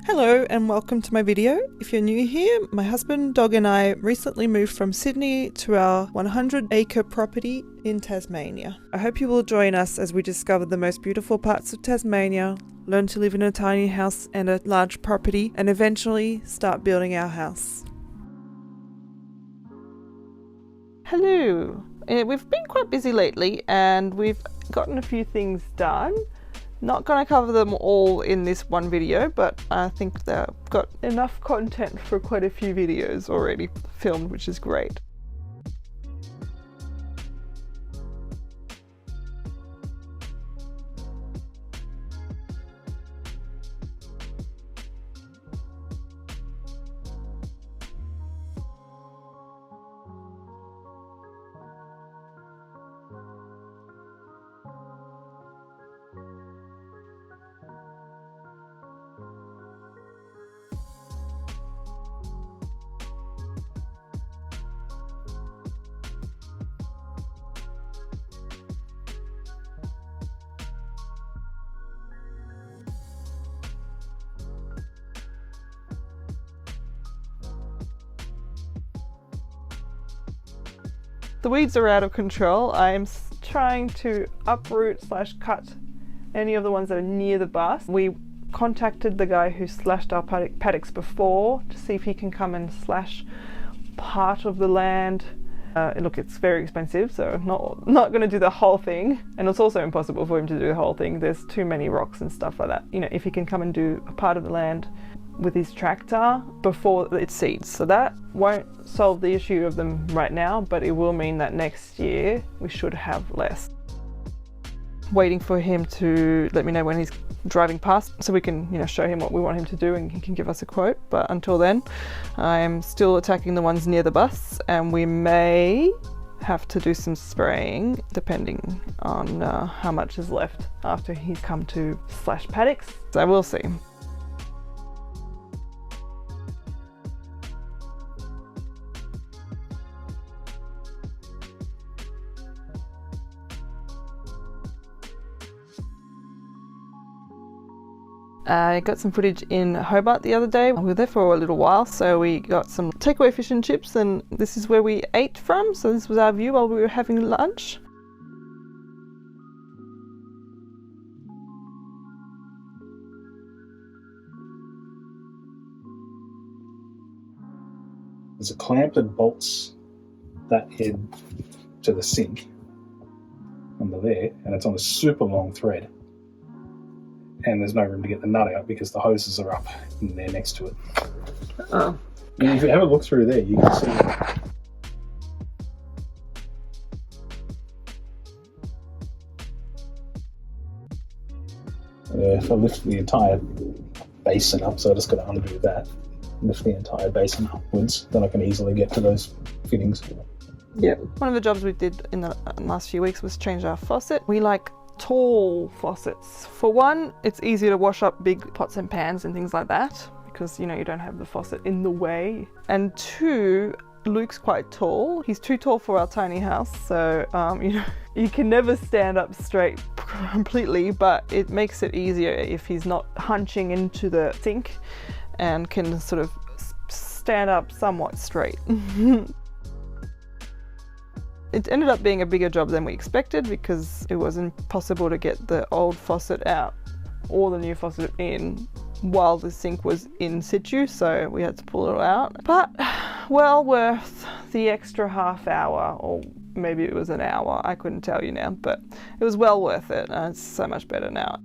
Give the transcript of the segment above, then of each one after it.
Hello and welcome to my video. If you're new here, my husband, dog and I recently moved from Sydney to our 100-acre property in Tasmania. I hope you will join us as we discover the most beautiful parts of Tasmania, learn to live in a tiny house and a large property, and eventually start building our house. Hello. We've been quite busy lately and we've gotten a few things done. Not going to cover them all in this one video, but I think they've got enough content for quite a few videos already filmed, which is great. The weeds are out of control. I'm trying to uproot / cut any of the ones that are near the bus. We contacted the guy who slashed our paddocks before to see if he can come and slash part of the land. Look, it's very expensive, so not going to do the whole thing, and it's also impossible for him to do the whole thing. There's too many rocks and stuff like that. You know, if he can come and do a part of the land with his tractor before it seeds. So that won't solve the issue of them right now, but it will mean that next year we should have less. Waiting for him to let me know when he's driving past so we can, show him what we want him to do and he can give us a quote. But until then, I'm still attacking the ones near the bus, and we may have to do some spraying depending on how much is left after he's come to slash paddocks. So we'll see. I got some footage in Hobart the other day. We were there for a little while, so we got some takeaway fish and chips, and this is where we ate from. So this was our view while we were having lunch. There's a clamp that bolts that head to the sink under there, and it's on a super long thread. And there's no room to get the nut out because the hoses are up in there next to it. Oh. And if you have a look through there, you can see if I lift the entire basin up, so I just got to undo that, lift the entire basin upwards, then I can easily get to those fittings. Yep. One of the jobs we did in the last few weeks was change our faucet. We like tall faucets. For one, it's easier to wash up big pots and pans and things like that because you don't have the faucet in the way. And two, Luke's quite tall. He's too tall for our tiny house, so you can never stand up straight completely, but it makes it easier if he's not hunching into the sink and can sort of stand up somewhat straight. It ended up being a bigger job than we expected because it was impossible to get the old faucet out or the new faucet in while the sink was in situ, so we had to pull it out. But well worth the extra half hour, or maybe it was an hour, I couldn't tell you now, but it was well worth it, and it's so much better now.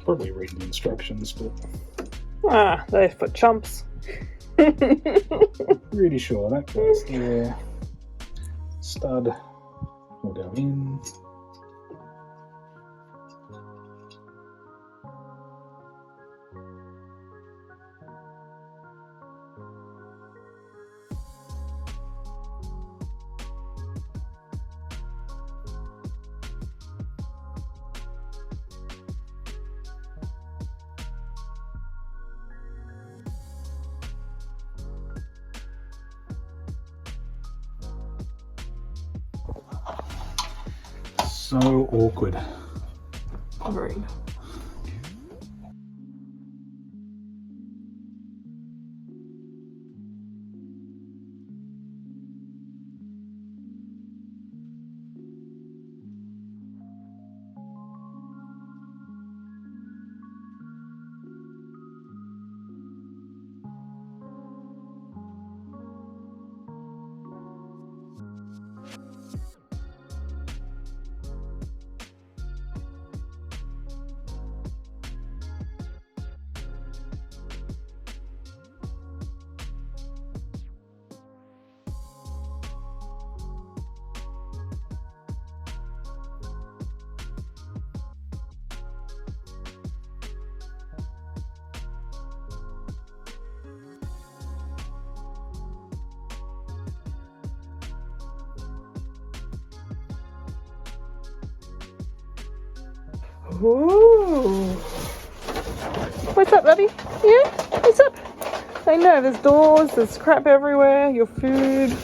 Probably reading the instructions, but Ah, they're for chumps. pretty sure that goes there. Stud will go in. So awkward. Agreed. Ooh. What's up, Abby? Yeah? What's up? I know, there's doors, there's crap everywhere, your food.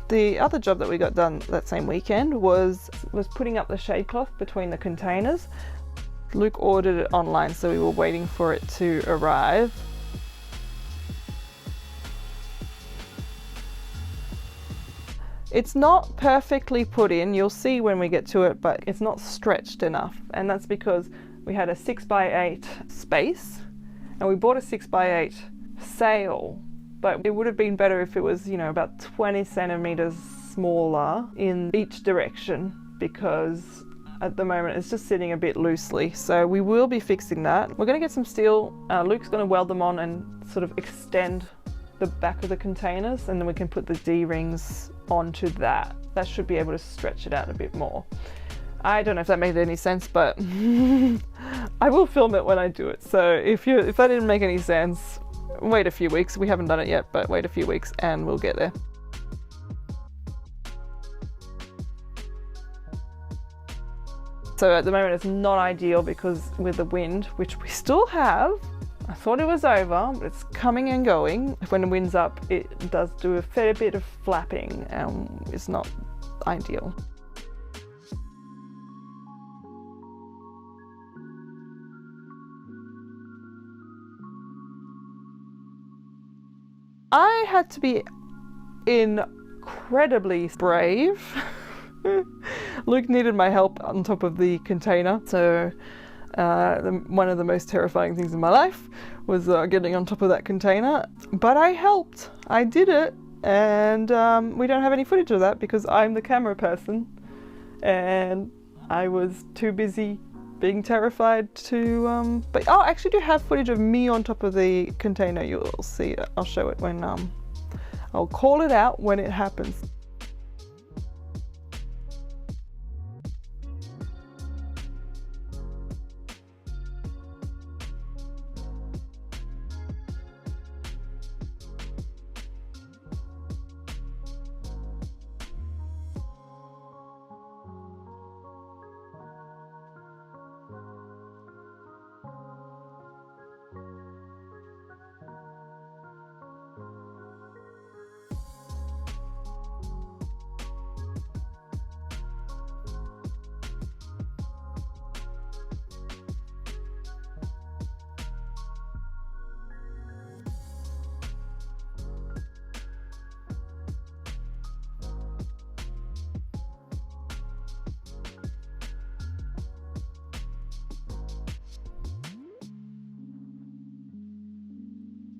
The other job that we got done that same weekend was putting up the shade cloth between the containers. Luke ordered it online, so we were waiting for it to arrive. It's not perfectly put in, you'll see when we get to it, but it's not stretched enough, and that's because we had a 6x8 space and we bought a 6x8 sail, but it would have been better if it was, you know, about 20 centimeters smaller in each direction, because at the moment it's just sitting a bit loosely. So we will be fixing that. We're going to get some steel. Luke's going to weld them on and sort of extend the back of the containers, and then we can put the D-rings onto that. That should be able to stretch it out a bit more. I don't know if that made any sense, but I will film it when I do it. So if that didn't make any sense, wait a few weeks. We haven't done it yet, but wait a few weeks and we'll get there. So at the moment it's not ideal because with the wind, which we still have, I thought it was over, but it's coming and going. When the wind's up, it does do a fair bit of flapping and it's not ideal. I had to be incredibly brave. Luke needed my help on top of the container, so one of the most terrifying things in my life was getting on top of that container, but I helped. I did it, and we don't have any footage of that because I'm the camera person and I was too busy being terrified to, but I actually do have footage of me on top of the container. You'll see it. I'll show it when, I'll call it out when it happens.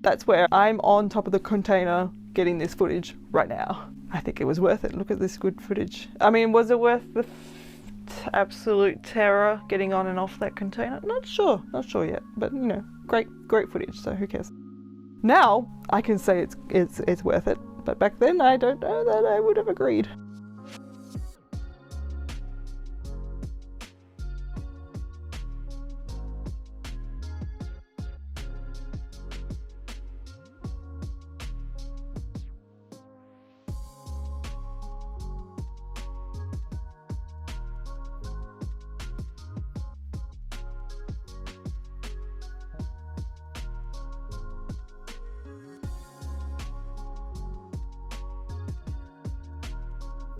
That's where I'm on top of the container getting this footage right now. I think it was worth it. Look at this good footage. I mean, was it worth the absolute terror getting on and off that container? Not sure yet, but you know, great footage, so who cares? Now I can say it's worth it, but back then I don't know that I would have agreed.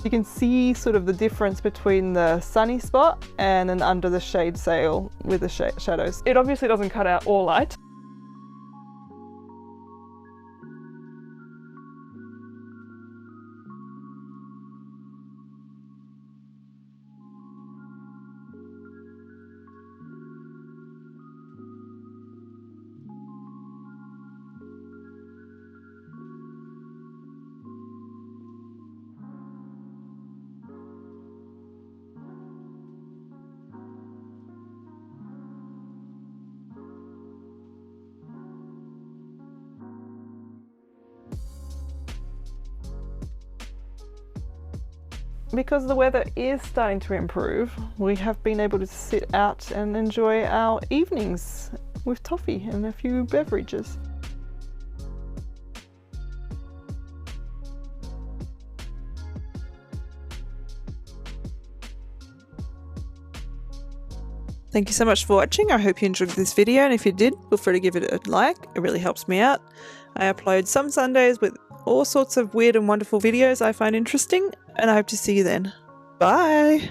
You can see sort of the difference between the sunny spot and then under the shade sail with the shadows. It obviously doesn't cut out all light. Because the weather is starting to improve, we have been able to sit out and enjoy our evenings with toffee and a few beverages. Thank you so much for watching. I hope you enjoyed this video, and if you did, feel free to give it a like. It really helps me out. I upload some Sundays with all sorts of weird and wonderful videos I find interesting, and I hope to see you then. Bye!